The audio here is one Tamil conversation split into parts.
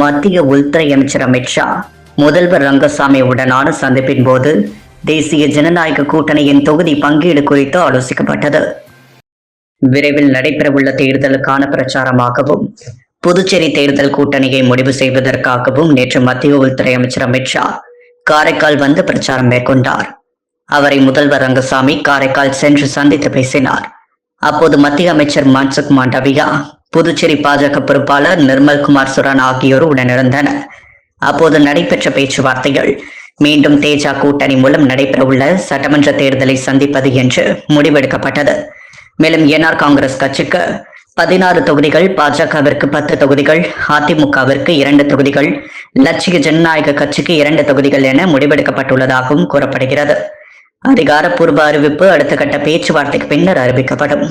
மத்திய உள்துறை அமைச்சர் அமித்ஷா முதல்வர் ரங்கசாமி உடனான சந்திப்பின் போது தேசிய ஜனநாயக கூட்டணியின் தொகுதி பங்கீடு குறித்து ஆலோசிக்கப்பட்டது. விரைவில் நடைபெறவுள்ள தேர்தலுக்கான பிரச்சாரமாகவும் புதுச்சேரி தேர்தல் கூட்டணியை முடிவு செய்வதற்காகவும் நேற்று மத்திய உள்துறை அமைச்சர் அமித்ஷா காரைக்கால் வந்து பிரச்சாரம் மேற்கொண்டார். அவரை முதல்வர் ரங்கசாமி காரைக்கால் சென்று சந்தித்து பேசினார். அப்போது மத்திய அமைச்சர் மன்சுக் மாண்டவியா, புதுச்சேரி பாஜக பொறுப்பாளர் நிர்மல்குமார் சுரான் ஆகியோர் உடனிருந்தனர். அப்போது நடைபெற்ற பேச்சுவார்த்தைகள் மீண்டும் தேஜ கூட்டணி மூலம் நடைபெறவுள்ள சட்டமன்ற தேர்தலை சந்திப்பது என்று முடிவெடுக்கப்பட்டது. மேலும் என்ஆர் காங்கிரஸ் கட்சிக்கு 16 தொகுதிகள், பாஜகவிற்கு 10 தொகுதிகள், அதிமுகவிற்கு 2 தொகுதிகள், லட்சிய ஜனநாயக கட்சிக்கு 2 தொகுதிகள் என முடிவெடுக்கப்பட்டுள்ளதாகவும் கூறப்படுகிறது. அதிகாரப்பூர்வ அறிவிப்பு அடுத்த கட்ட பேச்சுவார்த்தைக்கு பின்னர் அறிவிக்கப்படும்.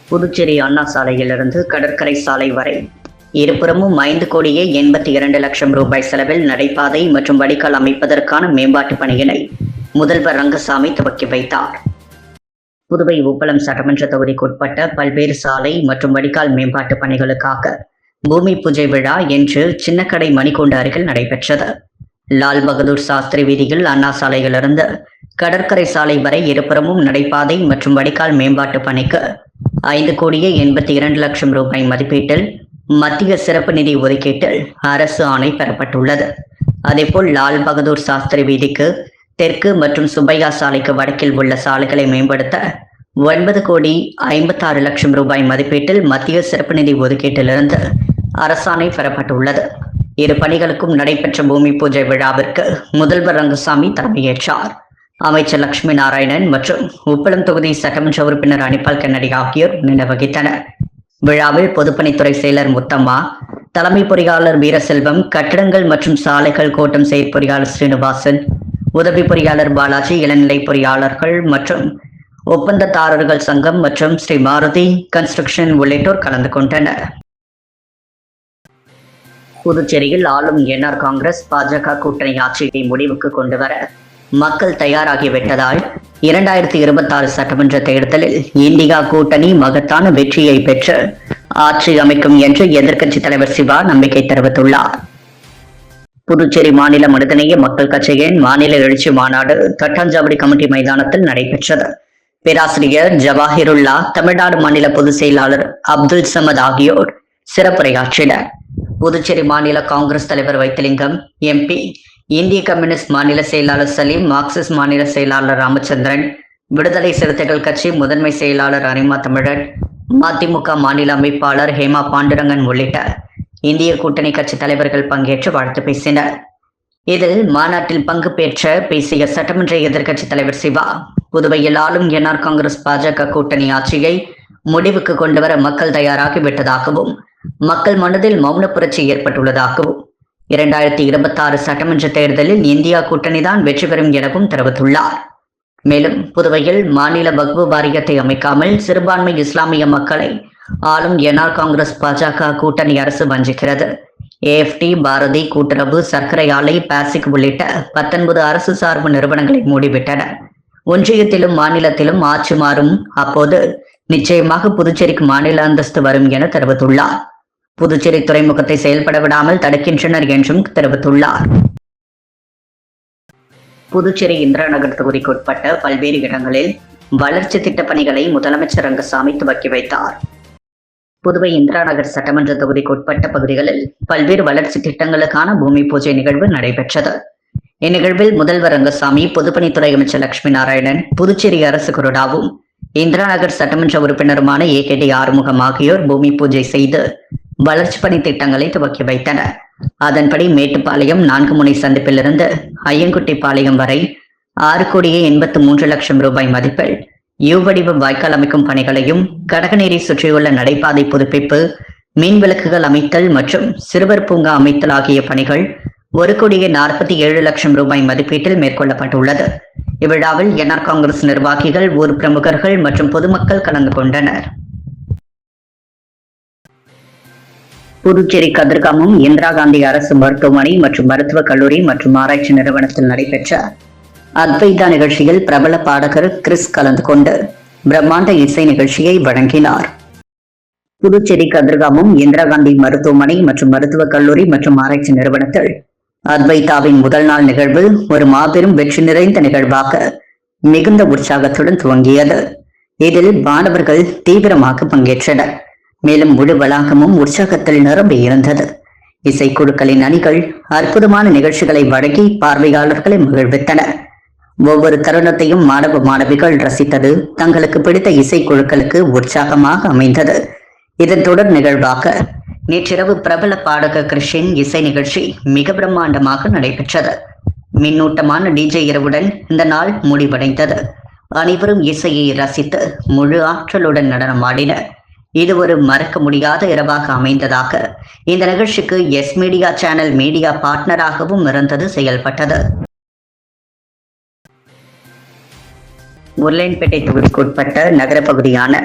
புதுச்சேரி அண்ணா சாலையிலிருந்து கடற்கரை சாலை வரை இருபுறமும் 5,82,00,000 ரூபாய் செலவில் நடைபாதை மற்றும் வடிகால் அமைப்பதற்கான மேம்பாட்டு பணியினை முதல்வர் ரங்கசாமி துவக்கி வைத்தார். புதுவை உப்பளம் சட்டமன்ற தொகுதிக்குட்பட்ட பல்வேறு சாலை மற்றும் வடிகால் மேம்பாட்டு பணிகளுக்காக பூமி பூஜை விழா இன்று சின்னக்கடை மணிக்கூண்டு அருகில் நடைபெற்றது. லால் பகதூர் சாஸ்திரி வீதியில் அண்ணா சாலையிலிருந்து கடற்கரை சாலை வரை இருபுறமும் நடைபாதை மற்றும் வடிகால் மேம்பாட்டு பணிக்கு 5,82,00,000 ரூபாய் மதிப்பீட்டில் மத்திய சிறப்பு நிதி ஒதுக்கீட்டில் அரசு ஆணை பெறப்பட்டுள்ளது. அதேபோல் லால் பகதூர் சாஸ்திரி வீதிக்கு தெற்கு மற்றும் சுப்பையா சாலைக்கு வடக்கில் உள்ள சாலைகளை மேம்படுத்த 9,56,00,000 ரூபாய் மதிப்பீட்டில் மத்திய சிறப்பு நிதி ஒதுக்கீட்டிலிருந்து அரசாணை பெறப்பட்டுள்ளது. இரு பணிகளுக்கும் நடைபெற்ற பூமி பூஜை விழாவிற்கு முதல்வர் ரங்கசாமி தலைமையேற்றார். அமைச்சர் லட்சுமி நாராயணன் மற்றும் உப்பளம் தொகுதி சட்டமன்ற உறுப்பினர் அனிபால் கென்னடி ஆகியோர் முன்னிலை வகித்தனர். விழாவில் பொதுப்பணித்துறை செயலர் முத்தம்மா, தலைமை பொறியாளர் வீரசெல்வம், கட்டிடங்கள் மற்றும் சாலைகள் கோட்டம் செயற்பொறியாளர் ஸ்ரீனிவாசன், உதவி பொறியாளர் பாலாஜி, இளநிலை பொறியாளர்கள் மற்றும் ஒப்பந்ததாரர்கள் சங்கம் மற்றும் ஸ்ரீ மாருதி கன்ஸ்ட்ரக்ஷன் உள்ளிட்டோர் கலந்து கொண்டனர். புதுச்சேரியில் ஆளும் என்ஆர் காங்கிரஸ் பாஜக கூட்டணி ஆட்சியை முடிவுக்கு கொண்டுவர மக்கள் தயாராகிவிட்டதால் 2026 சட்டமன்ற தேர்தலில் இந்தியா கூட்டணி மகத்தான வெற்றியை பெற்று ஆட்சி அமைக்கும் என்று எதிர்க்கட்சித் தலைவர் சிவா நம்பிக்கை தெரிவித்துள்ளார். புதுச்சேரி மாநில மனிதநேய மக்கள் கட்சியின் மாநில எழுச்சி மாநாடு தட்டாஞ்சாவடி கமிட்டி மைதானத்தில் நடைபெற்றது. பேராசிரியர் ஜவாஹிருல்லா, தமிழ்நாடு மாநில பொதுச் செயலாளர் அப்துல் சமத் ஆகியோர் சிறப்புரையாற்றினர். புதுச்சேரி மாநில காங்கிரஸ் தலைவர் வைத்திலிங்கம், எம்பி, இந்திய கம்யூனிஸ்ட் மாநில செயலாளர் சலீம், மார்க்சிஸ்ட் மாநில செயலாளர் ராமச்சந்திரன், விடுதலை சிறுத்தைகள் கட்சி முதன்மை செயலாளர் அரிமா தமிழன், மதிமுக மாநில அமைப்பாளர் ஹேமா பாண்டுரங்கன் உள்ளிட்ட இந்திய கூட்டணி கட்சி தலைவர்கள் பங்கேற்று வாழ்த்து பேசினர். இதில் மாநாட்டில் பங்கு பெற்ற பேசிய சட்டமன்ற எதிர்க்கட்சி தலைவர் சிவா, புதுவையில் ஆளும் என்ஆர் காங்கிரஸ் பாஜக கூட்டணி ஆட்சியை முடிவுக்கு கொண்டுவர மக்கள் தயாராகிவிட்டதாகவும் மக்கள் மனதில் மௌன புரட்சி ஏற்பட்டுள்ளதாகவும் 2026 சட்டமன்ற தேர்தலில் இந்தியா கூட்டணிதான் வெற்றி பெறும் எனவும் தெரிவித்துள்ளார். மேலும் புதுவையில் மாநில வக்ஃபு வாரியத்தை அமைக்காமல் சிறுபான்மை இஸ்லாமிய மக்களை ஆளும் என்ஆர் காங்கிரஸ் பாஜக கூட்டணி அரசு வஞ்சிக்கிறது. ஏஎஃப்டி, பாரதி கூட்டுறவு, சர்க்கரை ஆலை, பாசிக் உள்ளிட்ட 19 அரசு சார்பு நிறுவனங்களை மூடிவிட்டன. ஒன்றியத்திலும் மாநிலத்திலும் ஆட்சி மாறும், அப்போது நிச்சயமாக புதுச்சேரிக்கு மாநில அந்தஸ்து வரும் என தெரிவித்துள்ளார். புதுச்சேரி துறைமுகத்தை செயல்பட விடாமல் தடுக்கின்றனர் என்றும் தெரிவித்துள்ளார். புதுச்சேரி இந்திரா நகர் தொகுதிக்குட்பட்ட பல்வேறு இடங்களில் வளர்ச்சி திட்ட பணிகளை முதலமைச்சர் ரங்கசாமி துவக்கி வைத்தார். புதுவை இந்திரா நகர் சட்டமன்ற தொகுதிக்குட்பட்ட பகுதிகளில் பல்வேறு வளர்ச்சி திட்டங்களுக்கான பூமி பூஜை நிகழ்வு நடைபெற்றது. இந்நிகழ்வில் முதல்வர் ரங்கசாமி, பொதுப்பணித்துறை அமைச்சர் லட்சுமி நாராயணன், புதுச்சேரி அரசு கொறடாவும் இந்திரா நகர் சட்டமன்ற உறுப்பினருமான ஏகேடி ஆறுமுகம் ஆகியோர் பூமி பூஜை செய்து வளர்ச்சி பணி திட்டங்களை துவக்கி வைத்தனர். அதன்படி மேட்டுப்பாளையம் 4 முனை சந்திப்பிலிருந்து ஐயங்குட்டிப்பாளையம் வரை 6,83,00,000 ரூபாய் மதிப்பில் யூ வடிவ வாய்க்கால் அமைக்கும் பணிகளையும், கடகநேரி சுற்றியுள்ள நடைபாதை புதுப்பிப்பு, மின் விளக்குகள் அமைத்தல் மற்றும் சிறுவர் பூங்கா அமைத்தல் ஆகிய பணிகள் 1,47,00,000 ரூபாய் மதிப்பீட்டில் மேற்கொள்ளப்பட்டுள்ளது. இவ்விழாவில் என்ஆர் காங்கிரஸ் நிர்வாகிகள், ஊர் பிரமுகர்கள் மற்றும் பொதுமக்கள் கலந்து கொண்டனர். புதுச்சேரி கதிர்காமம் இந்திரா காந்தி அரசு மருத்துவமனை மற்றும் மருத்துவக் கல்லூரி மற்றும் ஆராய்ச்சி நிறுவனத்தில் நடைபெற்ற அத்வைதா நிகழ்ச்சியில் பிரபல பாடகர் கிறிஸ் கலந்து கொண்டு பிரம்மாண்ட இசை நிகழ்ச்சியை வழங்கினார். புதுச்சேரி கதிர்காமம் இந்திரா காந்தி மருத்துவமனை மற்றும் மருத்துவக் கல்லூரி மற்றும் ஆராய்ச்சி நிறுவனத்தில் அத்வைதாவின் முதல் நாள் நிகழ்வு ஒரு மாபெரும் வெற்றி நிறைந்த நிகழ்வாக மிகுந்த உற்சாகத்துடன் துவங்கியது. இதில் மாணவர்கள் தீவிரமாக பங்கேற்றனர். மேலும் முழு வளாகமும் உற்சாகத்தில் நிரம்பி இருந்தது. இசைக்குழுக்களின் அணிகள் அற்புதமான நிகழ்ச்சிகளை வழங்கி பார்வையாளர்களை மகிழ்வித்தனர். ஒவ்வொரு தருணத்தையும் மாணவ மாணவிகள் ரசித்தது தங்களுக்கு பிடித்த இசைக்குழுக்களுக்கு உற்சாகமாக அமைந்தது. இதன் தொடர் நிகழ்வாக நேற்றிரவு பிரபல பாடகர் கிருஷின் இசை நிகழ்ச்சி மிக பிரம்மாண்டமாக நடைபெற்றது. மின்னூட்டமான டிஜே இரவுடன் இந்த நாள் முடிவடைந்தது. அனைவரும் இசையை ரசித்து முழு ஆற்றலுடன் நடனமாடினர். இது ஒரு மறக்க முடியாத இரவாக அமைந்ததாக இந்த நிகழ்ச்சிக்கு எஸ் மீடியா சேனல் மீடியா பார்ட்னராகவும் இருந்தது செயல்பட்டது. உருளையன்பேட்டை தொகுதிக்குட்பட்ட நகர பகுதியான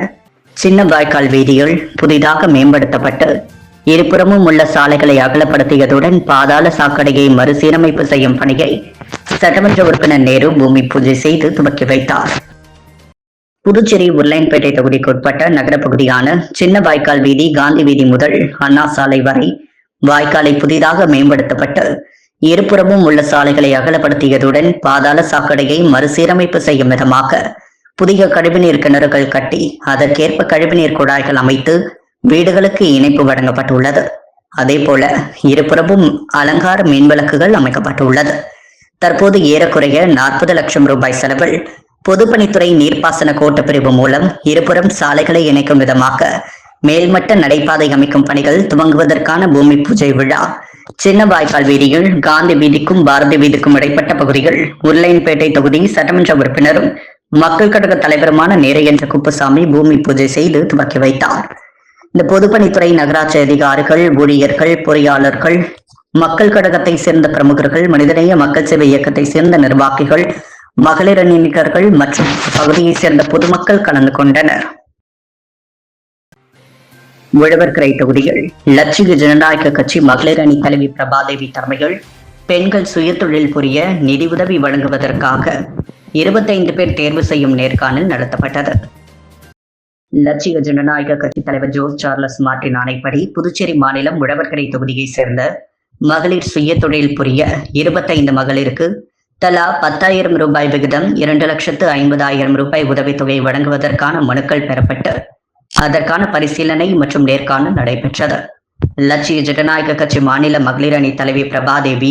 சின்ன வாய்க்கால் வீதியில் புதிதாக மேம்படுத்தப்பட்டு இருபுறமும் உள்ள சாலைகளை அகலப்படுத்தியதுடன் பாதாள சாக்கடையை மறுசீரமைப்பு செய்யும் பணியை சட்டமன்ற உறுப்பினர் நேரு பூமி பூஜை செய்து துவக்கி வைத்தார். புதுச்சேரி உருளையன்பேட்டை தொகுதிக்குட்பட்ட நகர பகுதியான சின்ன வாய்க்கால் வீதி காந்தி வீதி முதல் அண்ணா சாலை வரை வாய்க்காலை புதிதாக மேம்படுத்தப்பட்டு இருபுறமும் உள்ள சாலைகளை அகலப்படுத்தியதுடன் பாதாள சாக்கடையை மறுசீரமைப்பு செய்யும் விதமாக புதிய கழிவுநீர் கிணறுகள் கட்டி அதற்கேற்ப கழிவுநீர் குழாய்கள் அமைத்து வீடுகளுக்கு இணைப்பு வழங்கப்பட்டுள்ளது. அதே போல இருபுறமும் அலங்கார மின்விளக்குகள் அமைக்கப்பட்டுள்ளது. தற்போது ஏறக்குறைய 40 லட்சம் ரூபாய் செலவில் பொதுப்பணித்துறை நீர்ப்பாசன கோட்டப்பிரிவு மூலம் இருபுறம் சாலைகளை இணைக்கும் விதமாக மேல்மட்ட நடைபாதை அமைக்கும் பணிகள் துவங்குவதற்கான பூமி பூஜை விழா சின்ன வாய்க்கால் வீதியில் காந்தி வீதிக்கும் பாரதி வீதிக்கும் இடைப்பட்ட பகுதிகள் உருளையன்பேட்டை தொகுதி சட்டமன்ற உறுப்பினரும் மக்கள் கழக தலைவருமான நேரையன்ற குப்புசாமி பூமி பூஜை செய்து துவக்கி வைத்தார். இந்த பொதுப்பணித்துறை நகராட்சி அதிகாரிகள், ஊழியர்கள், பொறியாளர்கள், மக்கள் கழகத்தை சேர்ந்த பிரமுகர்கள், மனிதநேய மக்கள் சேவை இயக்கத்தை சேர்ந்த நிர்வாகிகள், மகளிர் அணியினர்கள் மற்றும் பகுதியை சேர்ந்த பொதுமக்கள் கலந்து கொண்டனர். உழவர்கரை தொகுதியில் லட்சிய ஜனநாயக கட்சி மகளிர் அணி தலைவி பிரபாதேவி தலைமையில் பெண்கள் சுயதொழில் புரிய நிதி உதவி வழங்குவதற்காக 25 பேர் தேர்வு செய்யும் நேர்காணல் நடத்தப்பட்டது. லட்சிய ஜனநாயக கட்சி தலைவர் ஜோஸ் சார்லஸ் மார்டின் ஆணைப்படி புதுச்சேரி மாநிலம் உழவர்கரை தொகுதியை சேர்ந்த மகளிர் சுயதொழில் புரிய 25 மகளிருக்கு தலா 10,000 ரூபாய் விகிதம் 2,50,000 ரூபாய் உதவித்தொகை வழங்குவதற்கான மனுக்கள் பெறப்பட்டு அதற்கான பரிசீலனை மற்றும் நேர்காணல் நடைபெற்றது. லட்சிய ஜனநாயக கட்சி மாநில மகளிர் அணி தலைவி பிரபாதேவி,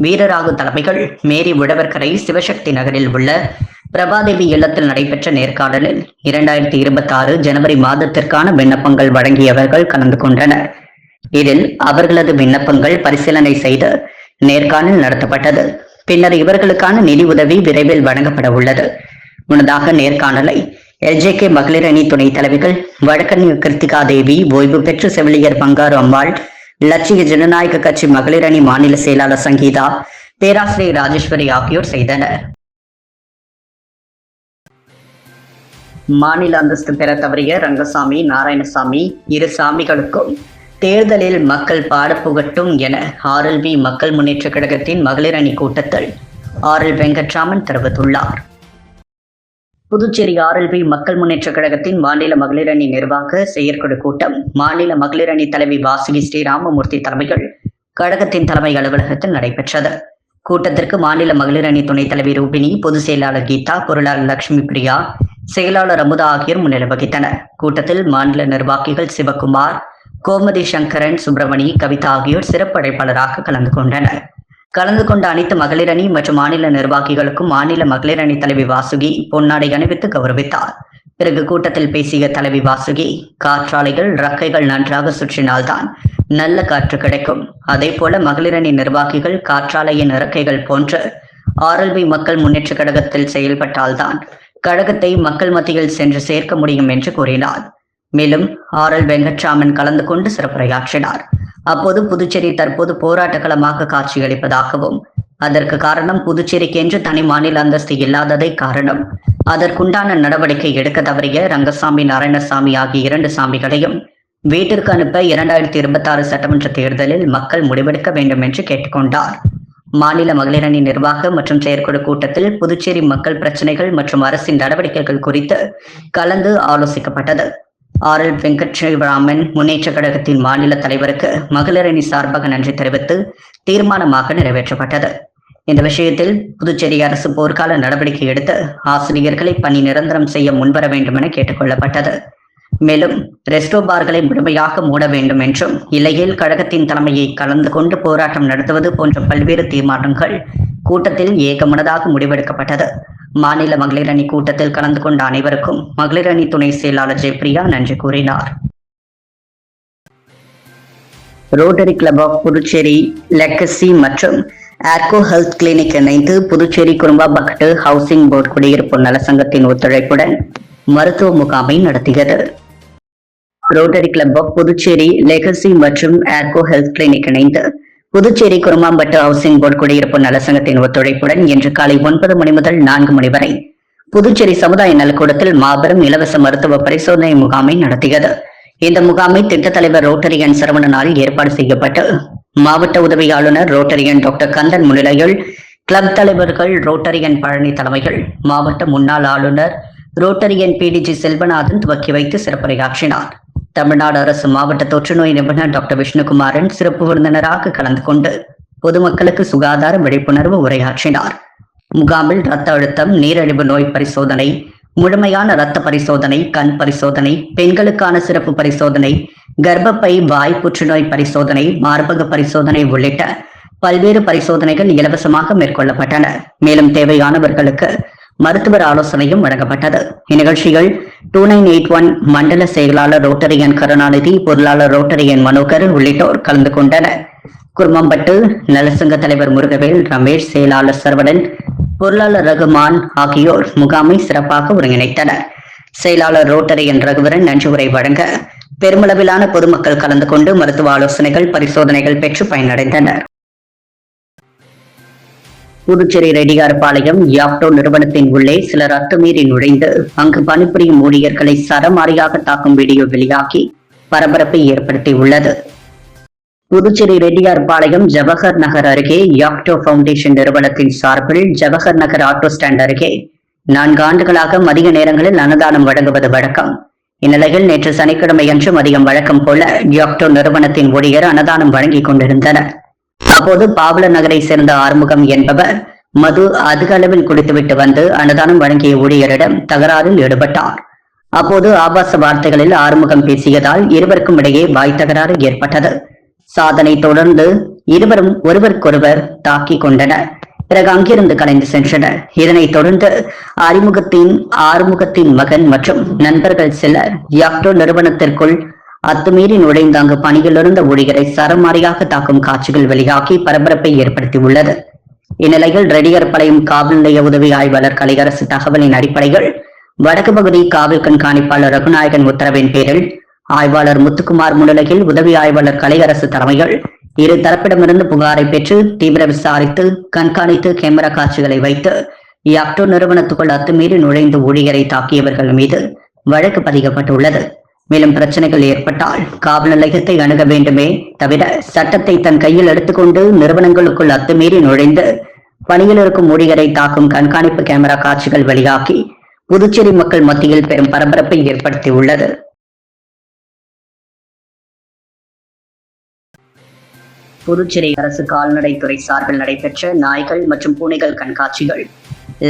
வீரராகு தலைமைகள் மேரி உழவர்கரை சிவசக்தி நகரில் உள்ள பிரபாதேவி இல்லத்தில் நடைபெற்ற நேர்காணலில் 2026 ஜனவரி மாதத்திற்கான விண்ணப்பங்கள் வழங்கியவர்கள் கலந்து கொண்டனர். இதில் அவர்களது விண்ணப்பங்கள் பரிசீலனை செய்து நேர்காணல் நடத்தப்பட்டது. பின்னர் இவர்களுக்கான நிதி உதவி விரைவில் வழங்கப்பட உள்ளது. முன்னதாக நேர்காணலை LJK மகளிர் அணி துணைத் தலைவிகள் வழக்கறிஞர் கிருத்திகா தேவி, ஓய்வு பெற்ற செவிலியர் பங்காரு அம்மாள், லட்சிய ஜனநாயக கட்சி மகளிர் அணி மாநில செயலாளர் சங்கீதா, பேராசிரியர் ராஜேஸ்வரி ஆகியோர் செய்தனர். மாநில அந்தஸ்து பெற தவறிய ரங்கசாமி, நாராயணசாமி இரு சாமிகளுக்கும் தேர்தலில் மக்கள் பாட புகட்டும் என RLV மக்கள் முன்னேற்ற கழகத்தின் மகளிர் அணி கூட்டத்தில் RL வெங்கட்ராமன் தெரிவித்துள்ளார். புதுச்சேரி RLV மக்கள் முன்னேற்ற கழகத்தின் மாநில மகளிர் அணி நிர்வாக செயற்குழு கூட்டம் மாநில மகளிர் அணி தலைவி வாசுகி ஸ்ரீராமமூர்த்தி தலைமையில் கழகத்தின் தலைமை அலுவலகத்தில் நடைபெற்றது. கூட்டத்திற்கு மாநில மகளிர் அணி துணைத் தலைவி ரூபினி, பொதுச் செயலாளர் கீதா, பொருளாளர் லட்சுமி பிரியா, செயலாளர் அமுதா ஆகியோர் முன்னிலை வகித்தனர். கூட்டத்தில் மாநில நிர்வாகிகள் சிவகுமார், கோமதி சங்கரன், சுப்பிரமணி, கவிதா ஆகியோர் சிறப்பு அழைப்பாளராக கலந்து கொண்டனர். கலந்து கொண்ட அனைத்து மகளிர் அணி மற்றும் மாநில நிர்வாகிகளுக்கும் மாநில மகளிர் அணி தலைவி வாசுகி பொன்னாடை அணிவித்து கௌரவித்தார். பிறகு கூட்டத்தில் பேசிய தலைவி வாசுகி, காற்றாலைகள் ரக்கைகள் நன்றாக சுற்றினால்தான் நல்ல காற்று கிடைக்கும். அதே போல மகளிர் அணி நிர்வாகிகள் காற்றாலையின் இறக்கைகள் போன்று RLV மக்கள் முன்னேற்ற கழகத்தில் செயல்பட்டால்தான் கழகத்தை மக்கள் மத்தியில் சென்று சேர்க்க முடியும் என்று கூறினார். மேலும் RL வெங்கட்ராமன் கலந்து கொண்டு சிறப்புரையாற்றினார். அப்போது புதுச்சேரி தற்போது போராட்ட களமாக காட்சியளிப்பதாகவும் அதற்கு காரணம் புதுச்சேரிக்கு என்று தனி மாநில அந்தஸ்து இல்லாததே காரணம், அதற்குண்டான நடவடிக்கை எடுக்க தவறிய ரங்கசாமி, நாராயணசாமி ஆகிய 2 சாமிகளையும் வீட்டிற்கு அனுப்ப 2026 சட்டமன்ற தேர்தலில் மக்கள் முடிவெடுக்க வேண்டும் என்று கேட்டுக்கொண்டார். மாநில மகளிர் அணி நிர்வாக மற்றும் செயற்குழு கூட்டத்தில் புதுச்சேரி மக்கள் பிரச்சனைகள் மற்றும் அரசின் நடவடிக்கைகள் குறித்து கலந்து ஆலோசிக்கப்பட்டது. ஆர்.எல். வெங்கட்ராமன் முன்னேற்ற கழகத்தின் மாநில தலைவருக்கு மகளிர் அணி சார்பாக நன்றி தெரிவித்து தீர்மானமாக நிறைவேற்றப்பட்டது. இந்த விஷயத்தில் புதுச்சேரி அரசு போர்க்கால நடவடிக்கை எடுத்து ஆசிரியர்களை பணி நிரந்தரம் செய்ய முன்வர வேண்டும் என கேட்டுக் கொள்ளப்பட்டது. மேலும் ரெஸ்டோ பார்களை முழுமையாக மூட வேண்டும் என்றும், இல்லையில் கழகத்தின் தலைமையை கலந்து கொண்டு போராட்டம் நடத்துவது போன்ற பல்வேறு தீர்மானங்கள் கூட்டத்தில் ஏகமனதாக முடிவெடுக்கப்பட்டது. மாநில மகளிர் அணி கூட்டத்தில் கலந்து கொண்ட அனைவருக்கும் மகளிர் அணி துணை செயலாளர் ஜெயப்பிரியா நன்றி கூறினார். Rotary club of Puducherry, legacy மற்றும் ஆர்கோ ஹெல்த் கிளினிக் இணைந்து புதுச்சேரி குடும்பப்பட்டு ஹவுசிங் போர்டு குடியிருப்பு நலசங்கத்தின் ஒத்துழைப்புடன் மருத்துவ முகாமை நடத்தியது. Rotary club of Puducherry, legacy மற்றும் ஆர்கோ ஹெல்த் கிளினிக் இணைந்து புதுச்சேரி குருமாம்பட்டு ஹவுசிங் போர்டு குடியிருப்பு நலசங்கத்தின் ஒத்துழைப்புடன் இன்று காலை 9 மணி முதல் 4 மணி வரை புதுச்சேரி சமுதாய நலக்கூடத்தில் மாபெரும் இலவச மருத்துவ பரிசோதனை முகாமை நடத்தியது. இந்த முகாமை திட்ட தலைவர் ரோட்டரியன் சரவணனால் ஏற்பாடு செய்யப்பட்டு மாவட்ட உதவி ஆளுநர் ரோட்டரியன் டாக்டர் கந்தன் முன்னிலையில் கிளப் தலைவர்கள் ரோட்டரியன் பழனி தலைமைகள், மாவட்ட முன்னாள் ஆளுநர் ரோட்டரியன் PDG செல்வநாதன் துவக்கி வைத்து சிறப்புரையாற்றினார். தமிழ்நாடு அரசு மாவட்ட தொற்றுநோய் நிபுணர் டாக்டர் விஷ்ணுகுமாரன் சிறப்பு விருந்தினராக கலந்து கொண்டு பொதுமக்களுக்கு சுகாதார விழிப்புணர்வு உரையாற்றினார். முகாமில் இரத்த அழுத்தம், நீரிழிவு நோய் பரிசோதனை, முழுமையான இரத்த பரிசோதனை, கண் பரிசோதனை, பெண்களுக்கான சிறப்பு பரிசோதனை, கர்ப்பப்பை வாய் புற்றுநோய் பரிசோதனை, மார்பக பரிசோதனை உள்ளிட்ட பல்வேறு பரிசோதனைகள் இலவசமாக மேற்கொள்ளப்பட்டன. மேலும் தேவையானவர்களுக்கு மருத்துவர் ஆலோசனையும் வழங்கப்பட்டது. இந்நிகழ்ச்சிகள் 2981 மண்டல செயலாளர் ரோட்டரியன் கருணாநிதி, பொருளாளர் ரோட்டரியன் மனோகர் உள்ளிட்டோர் கலந்து கொண்டனர். குருமம்பட்டு நலசங்க தலைவர் முருகவேல், ரமேஷ், செயலாளர் சரவணன், பொருளாளர் ரகுமான் ஆகியோர் முகாமை சிறப்பாக ஒருங்கிணைத்தனர். செயலாளர் ரோட்டரியன் ரகுவரன் நன்றி உரை வழங்க பெருமளவிலான பொதுமக்கள் கலந்து கொண்டு மருத்துவ ஆலோசனைகள், பரிசோதனைகள் பெற்று பயனடைந்தனர். புதுச்சேரி ரெட்டியார்பாளையம் யாப்டோ நிறுவனத்தின் உள்ளே சிலர் அத்துமீறி நுழைந்து அங்கு பணிபுரியும் ஊழியர்களை சரமாரியாக தாக்கும் வீடியோ வெளியாகி பரபரப்பை ஏற்படுத்தியுள்ளது. புதுச்சேரி ரெட்டியார்பாளையம் ஜவஹர் நகர் அருகே யாப்டோ பவுண்டேஷன் நிறுவனத்தின் சார்பில் ஜவஹர் நகர் ஆட்டோ ஸ்டாண்ட் அருகே 4 ஆண்டுகளாக மதிய நேரங்களில் அன்னதானம் வழங்குவது வழக்கம். இந்நிலையில் நேற்று சனிக்கிழமையன்று மதியம் வழக்கம் போல யாப்டோ நிறுவனத்தின் ஊழியர் அன்னதானம் வழங்கிக் கொண்டிருந்தனர். அப்போது பாவலர் நகரை சேர்ந்த ஆறுமுகம் என்பவர் மது அதிக அளவில் குடித்துவிட்டு வந்து அன்னதானம் வழங்கிய ஊழியரிடம் தகராறில் ஈடுபட்டார். அப்போது ஆபாச வார்த்தைகளில் ஆறுமுகம் பேசியதால் இருவருக்கும் இடையே வாய் தகராறு ஏற்பட்டது. சாதனை தொடர்ந்து இருவரும் ஒருவருக்கொருவர் தாக்கிக் கொண்டனர். பிறகு அங்கிருந்து கலைந்து சென்றனர். இதனைத் தொடர்ந்து ஆறுமுகத்தின் மகன் மற்றும் நண்பர்கள் சிலர் யாப்டோ நிறுவனத்திற்குள் அத்துமீறி நுழைந்து அங்கு பணியில் இருந்த ஊழியரை சரமாரியாக தாக்கும் காட்சிகள் வெளியாகி பரபரப்பை ஏற்படுத்தியுள்ளது. இந்நிலையில் ரெட்டியார்பாளையம் காவல் நிலைய உதவி ஆய்வாளர் கலையரசு தகவலின் அடிப்படையில் வடக்கு பகுதி காவல் கண்காணிப்பாளர் ரகுநாயகன் உத்தரவின் பேரில் ஆய்வாளர் முத்துக்குமார் முன்னிலையில் உதவி ஆய்வாளர் கலையரசு தலைமையில் இரு தரப்பிடமிருந்து புகாரை பெற்று தீவிர விசாரித்து கண்காணித்து கேமரா காட்சிகளை வைத்து யாப்டோ நிறுவனத்துக்குள் அத்துமீறி நுழைந்து ஊழியரை தாக்கியவர்கள் மீது வழக்கு பதிக்கப்பட்டுள்ளது. மேலும் பிரச்சனைகள் ஏற்பட்டால் காவல் நிலையத்தை அணுக வேண்டுமே தவிர சட்டத்தை தன் கையில் எடுத்துக்கொண்டு நிறுவனங்களுக்குள் அத்துமீறி நுழைந்து பணியில் இருக்கும் ஊழியரை தாக்கும் கண்காணிப்பு கேமரா காட்சிகள் வெளியாகி புதுச்சேரி மக்கள் மத்தியில் பெரும் பரபரப்பை ஏற்படுத்தியுள்ளது. புதுச்சேரி அரசு கால்நடைத்துறை சார்பில் நடைபெற்ற நாய்கள் மற்றும் பூனைகள் கண்காட்சிகள்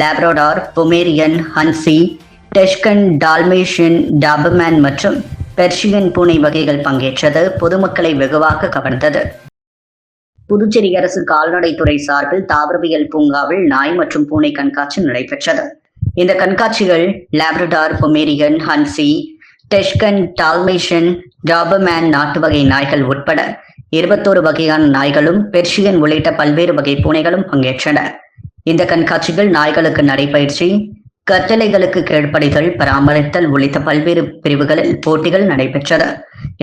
லேப்ரடார், பொமேரியன், ஹன்சி, டெஷ்கன், டால்மேஷியன், டாபர்மேன் மற்றும் பெர்ஷியன் பூனை வகைகள் பங்கேற்றது பொதுமக்களை வெகுவாக கவர்ந்தது. புதுச்சேரி அரசு கால்நடைத்துறை சார்பில் தாவரவியல் பூங்காவில் நாய் மற்றும் பூனை கண்காட்சி நடைபெற்றது. இந்த கண்காட்சிகள் லேப்ரடார், பொமேரியன், ஹன்சி, டெஷ்கன், டால்மேஷியன், டாபர்மேன் நாட்டு வகை நாய்கள் உட்பட 21 வகையான நாய்களும் பெர்ஷியன் உள்ளிட்ட பல்வேறு வகை பூனைகளும் பங்கேற்றன. இந்த கண்காட்சிகள் நாய்களுக்கு நடைபயிற்சி, கட்டளைகளுக்கு கீழ்ப்படிதல், பராமரித்தல் உள்ளிட்ட பல்வேறு பிரிவுகளில் போட்டிகள் நடைபெற்றது.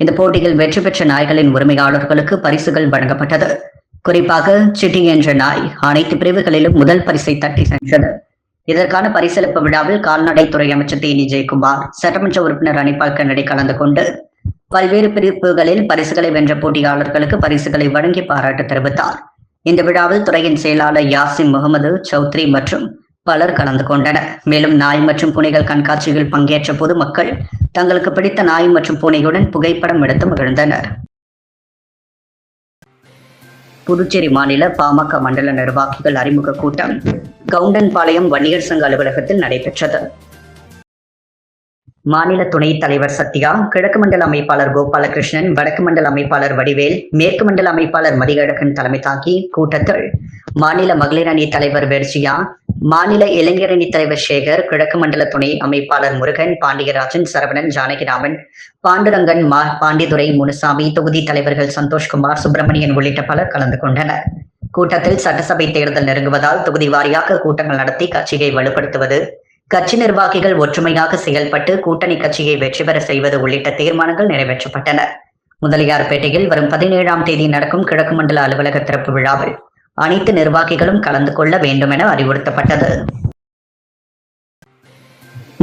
இந்த போட்டியில் வெற்றி பெற்ற நாய்களின் உரிமையாளர்களுக்கு பரிசுகள் வழங்கப்பட்டது. குறிப்பாக சிட்டி என்ற நாய் அனைத்து பிரிவுகளிலும் முதல் பரிசை தட்டி சென்றது. இதற்கான பரிசளிப்பு விழாவில் கால்நடைத்துறை அமைச்சர் தேனி ஜெயக்குமார், சட்டமன்ற உறுப்பினர் அனிபால் கன்னடி கலந்து கொண்டு பல்வேறு பிரிவுகளில் பரிசுகளை வென்ற போட்டியாளர்களுக்கு பரிசுகளை வழங்கி பாராட்டு தெரிவித்தார். இந்த விழாவில் துறையின் செயலாளர் யாசிம் முகமது சௌத்ரி மற்றும் பலர் கலந்து கொண்டனர். மேலும் நாய் மற்றும் பூனைகள் கண்காட்சியில் பங்கேற்ற பொதுமக்கள் தங்களுக்கு பிடித்த நாய் மற்றும் பூனையுடன் புகைப்படம் எடுத்து மகிழ்ந்தனர். புதுச்சேரி மாநில பாமக மண்டல நிர்வாகிகள் அறிமுக கூட்டம் கவுண்டன்பாளையம் வன்னியர் சங்க அலுவலகத்தில் நடைபெற்றது. மாநில துணைத் தலைவர் சத்யா, கிழக்கு மண்டல அமைப்பாளர் கோபாலகிருஷ்ணன், வடக்கு மண்டல அமைப்பாளர் வடிவேல், மேற்கு மண்டல அமைப்பாளர் மதியழகன் தலைமை தாங்கி கூட்டத்தில் மாநில மகளிர் அணி தலைவர் வெர்ஜியா, மாநில இளைஞர் அணி தலைவர் சேகர், கிழக்கு மண்டல துணை அமைப்பாளர் முருகன், பாண்டியராஜன், சரவணன், ஜானகிராமன், பாண்டுரங்கன், பாண்டிதுரை, முனுசாமி, தொகுதி தலைவர்கள் சந்தோஷ்குமார், சுப்பிரமணியன் உள்ளிட்ட பலர் கலந்து கொண்டனர். கூட்டத்தில் சட்டசபை தேர்தல் நெருங்குவதால் தொகுதி வாரியாக கூட்டங்கள் நடத்தி கட்சியை வலுப்படுத்துவது, கட்சி நிர்வாகிகள் ஒற்றுமையாக செயல்பட்டு கூட்டணி கட்சியை வெற்றி பெற செய்வது உள்ளிட்ட தீர்மானங்கள் நிறைவேற்றப்பட்டன. முதலியார்பேட்டையில் வரும் 17ஆம் தேதி நடக்கும் கிழக்கு மண்டல அலுவலக திறப்பு விழாவில் அனைத்து நிர்வாகிகளும் கலந்து கொள்ள வேண்டும் என அறிவுறுத்தப்பட்டது.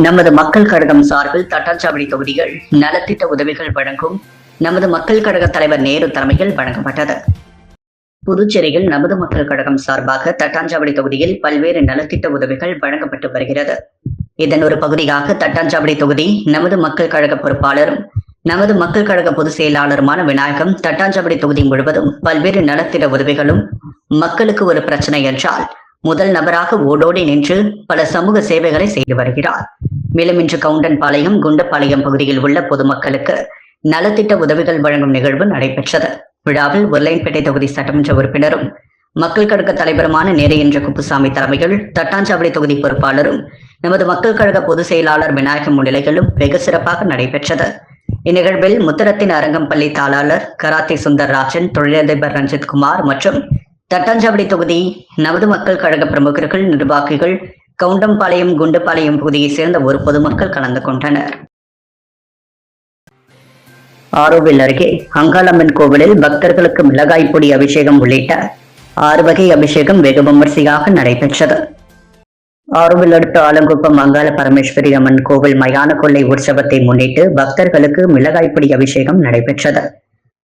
நமது மக்கள் கழகம் சார்பில் தட்டாஞ்சாவடி தொகுதிகள் நலத்திட்ட உதவிகள் வழங்கும் நமது மக்கள் கழக தலைவர் நேரு தலைமையில் வழங்கப்பட்டது. புதுச்சேரியில் நமது மக்கள் கழகம் சார்பாக தட்டாஞ்சாவடி தொகுதியில் பல்வேறு நலத்திட்ட உதவிகள் வழங்கப்பட்டு வருகிறது. இதன் ஒரு பகுதியாக தட்டாஞ்சாவடி தொகுதி நமது மக்கள் கழக பொறுப்பாளரும் நமது மக்கள் கழக பொதுச் செயலாளருமான விநாயகம் தட்டாஞ்சாவடி தொகுதி முழுவதும் பல்வேறு நலத்திட்ட உதவிகளும் மக்களுக்கு ஒரு பிரச்சனை என்றால் முதல் நபராக ஓடோடி நின்று பல சமூக சேவைகளை செய்து வருகிறார். மேலும் இன்று கவுண்டன்பாளையம், குண்டப்பாளையம் பகுதியில் உள்ள பொதுமக்களுக்கு நலத்திட்ட உதவிகள் வழங்கும் நிகழ்வு நடைபெற்றது. விழாவில் உருளையன்பேட்டை தொகுதி சட்டமன்ற உறுப்பினரும் மக்கள் கழக தலைவருமான நேரையன்ற குப்புசாமி தலைமையில் தட்டாஞ்சாவடி தொகுதி பொறுப்பாளரும் நமது மக்கள் கழக பொதுச் செயலாளர் விநாயகம் முன்னிலைகளும் வெகு சிறப்பாக நடைபெற்றது. இந்நிகழ்வில் முத்தரத்தின் அரங்கம் பள்ளி தாளாளர் கராத்தே சுந்தர்ராஜன், தொழிலதிபர் ரஞ்சித் குமார் மற்றும் தட்டாஞ்சாவடி தொகுதி நமது மக்கள் கழக பிரமுகர்கள், நிர்வாகிகள், கவுண்டம்பாளையம், குண்டுபாளையம் பகுதியைச் சேர்ந்த ஒரு பொதுமக்கள் கலந்து கொண்டனர். ஆரோவில் அருகே அங்காளம்மன் கோவிலில் பக்தர்களுக்கு மிளகாய் பொடி அபிஷேகம் உள்ளிட்ட 6 வகை அபிஷேகம் வெகு விமர்சையாக நடைபெற்றது. ஆரோவில் அடுத்த ஆலங்குப்பம் அங்காள பரமேஸ்வரி அம்மன் கோவில் மயான கொள்ளை உற்சவத்தை முன்னிட்டு பக்தர்களுக்கு மிளகாய் பொடி அபிஷேகம் நடைபெற்றது.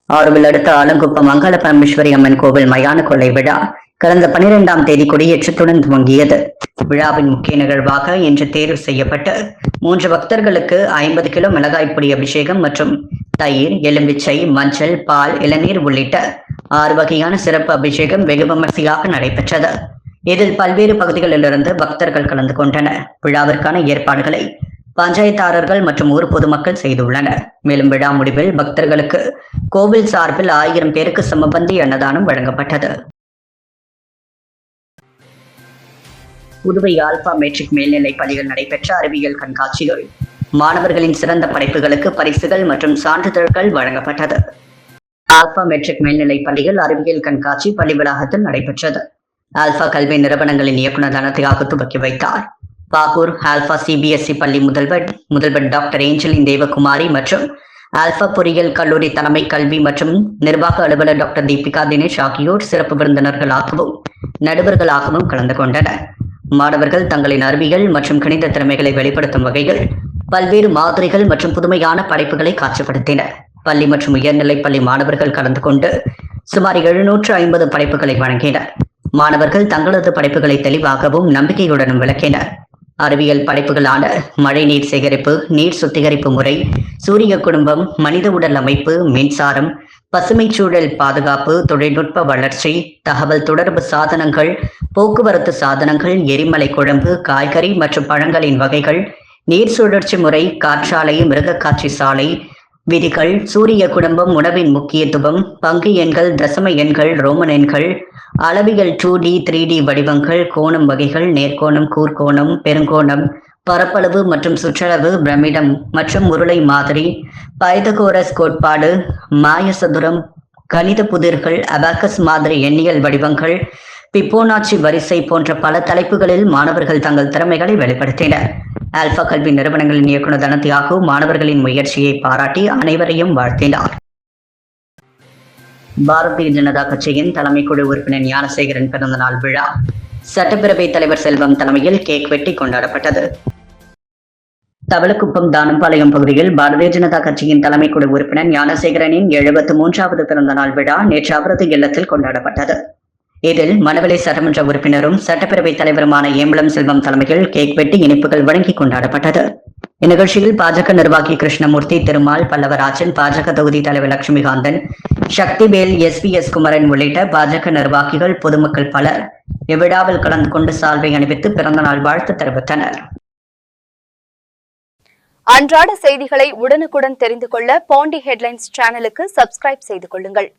ஆரோவில் அடுத்த ஆலங்குப்பம் அங்காள பரமேஸ்வரி அம்மன் கோவில் மயான கொள்ளை விழா கடந்த 12ஆம் தேதி கொடியேற்றத்துடன் துவங்கியது. விழாவின் முக்கிய நிகழ்வாக இன்று தேர்வு செய்யப்பட்டு 3 பக்தர்களுக்கு 50 கிலோ மிளகாய் பொடி அபிஷேகம் மற்றும் தயிர், எலும்பிச்சை, மஞ்சள், பால், இளநீர் உள்ளிட்ட 6 வகையான சிறப்பு அபிஷேகம் வெகு விமர்சையாக நடைபெற்றது. இதில் பல்வேறு பகுதிகளிலிருந்து பக்தர்கள் கலந்து கொண்டனர். விழாவிற்கான ஏற்பாடுகளை பஞ்சாயத்தாரர்கள் மற்றும் ஊர் பொதுமக்கள் செய்துள்ளனர். மேலும் விழா முடிவில் பக்தர்களுக்கு கோவில் சார்பில் 1000 பேருக்கு சமபந்தி அன்னதானம் வழங்கப்பட்டது. புதுவை ஆல்பா மெட்ரிக் மேல்நிலை பள்ளியில் நடைபெற்ற அறிவியல் கண்காட்சிகள் மாணவர்களின் சிறந்த படைப்புகளுக்கு பரிசுகள் மற்றும் சான்றிதழ்கள் வழங்கப்பட்டது. ஆல்பா மெட்ரிக் மேல்நிலை பள்ளியில் அறிவியல் கண்காட்சி பள்ளி வளாகத்தில் நடைபெற்றது. ஆல்பா கல்வி நிறுவனங்களின் இயக்குநர் தனத்தியாக துவக்கி வைத்தார். பாகூர் ஆல்பா சிபிஎஸ்இ பள்ளி முதல்வர் டாக்டர் ஏஞ்சலின் தேவகுமாரி மற்றும் ஆல்பா பொறியியல் கல்லூரி தலைமை கல்வி மற்றும் நிர்வாக அலுவலர் டாக்டர் தீபிகா தினேஷ் ஆகியோர் சிறப்பு விருந்தினர்களாகவும் நடுவர்களாகவும் கலந்து கொண்டனர். மாணவர்கள் தங்களின் அறிவியல் மற்றும் கணித திறமைகளை வெளிப்படுத்தும் வகையில் பல்வேறு மாதிரிகள் மற்றும் புதுமையான படைப்புகளை காட்சிப்படுத்தினர். பள்ளி மற்றும் உயர்நிலைப் பள்ளி மாணவர்கள் கலந்து கொண்டு சுமார் 750 படைப்புகளை வழங்கினர். மாணவர்கள் தங்களது படைப்புகளை தெளிவாகவும் நம்பிக்கையுடனும் விளக்கினர். அறிவியல் படைப்புகளான மழைநீர் சேகரிப்பு, நீர் சுத்திகரிப்பு முறை, சூரிய குடும்பம், மனித உடல் அமைப்பு, மின்சாரம், பசுமை சூழல் பாதுகாப்பு, தொழில்நுட்ப வளர்ச்சி, தகவல் தொடர்பு சாதனங்கள், போக்குவரத்து சாதனங்கள், எரிமலை குழம்பு, காய்கறி மற்றும் பழங்களின் வகைகள், நீர் சுழற்சி முறை, காற்றாலை, மிருகக்காட்சி சாலை விதிகள், சூரிய குடும்பம், உணவின் முக்கியத்துவம், பங்கு எண்கள், தசம எண்கள், ரோமன் எண்கள், அளவியல் 2D 3D வடிவங்கள், கோணம் வகைகள், நேர்கோணம், கூர்கோணம், பெருங்கோணம், பரப்பளவு மற்றும் சுற்றளவு, பிரமிடம் மற்றும் உருளை மாதிரி, பைதகோரஸ் கோட்பாடு, மாயசதுரம், கணித புதிர்கள், அபாக்கஸ் மாதிரி எண்ணியல் வடிவங்கள், பிப்போனாச்சி வரிசை போன்ற பல தலைப்புகளில் மாணவர்கள் தங்கள் திறமைகளை வெளிப்படுத்தினர். ஆல்பா கல்வி நிறுவனங்களின் இயக்குநர் தனத்தியாகு மாணவர்களின் முயற்சியை பாராட்டி அனைவரையும் வாழ்த்தினார். பாரதிய ஜனதா கட்சியின் தலைமை குழு உறுப்பினர் ஞானசேகரன் பிறந்தநாள் விழா சட்டப்பேரவை தலைவர் செல்வம் தலைமையில் கேக் வெட்டி கொண்டாடப்பட்டது. தவளக்குப்பம் தானம்பாளையம் பகுதியில் பாரதிய ஜனதா கட்சியின் தலைமை குழு உறுப்பினர் ஞானசேகரனின் 73வது பிறந்தநாள் விழா நேற்று அவரது இல்லத்தில் கொண்டாடப்பட்டது. இதில் மணவெளி சட்டமன்ற உறுப்பினரும் சட்டப்பேரவைத் தலைவருமான ஏம்பலம் செல்வம் தலைமையில் கேக் வெட்டி இனிப்புகள் வழங்கி கொண்டாடப்பட்டது. இந்நிகழ்ச்சியில் பாஜக நிர்வாகி கிருஷ்ணமூர்த்தி, திருமால், பல்லவராஜன், பாஜக தொகுதி தலைவர் லட்சுமிகாந்தன், சக்திவேல், எஸ் குமரன் உள்ளிட்ட பாஜக நிர்வாகிகள், பொதுமக்கள் பலர் இவ்விழாவில் கலந்து கொண்டு சால்வை அணிவித்து பிறந்தநாள் வாழ்த்து தெரிவித்தனர். அன்றாட செய்திகளை உடனுக்குடன் தெரிந்து கொள்ள பாண்டி ஹெட்லைன்ஸ் சேனலுக்கு சப்ஸ்கிரைப் செய்து கொள்ளுங்கள்.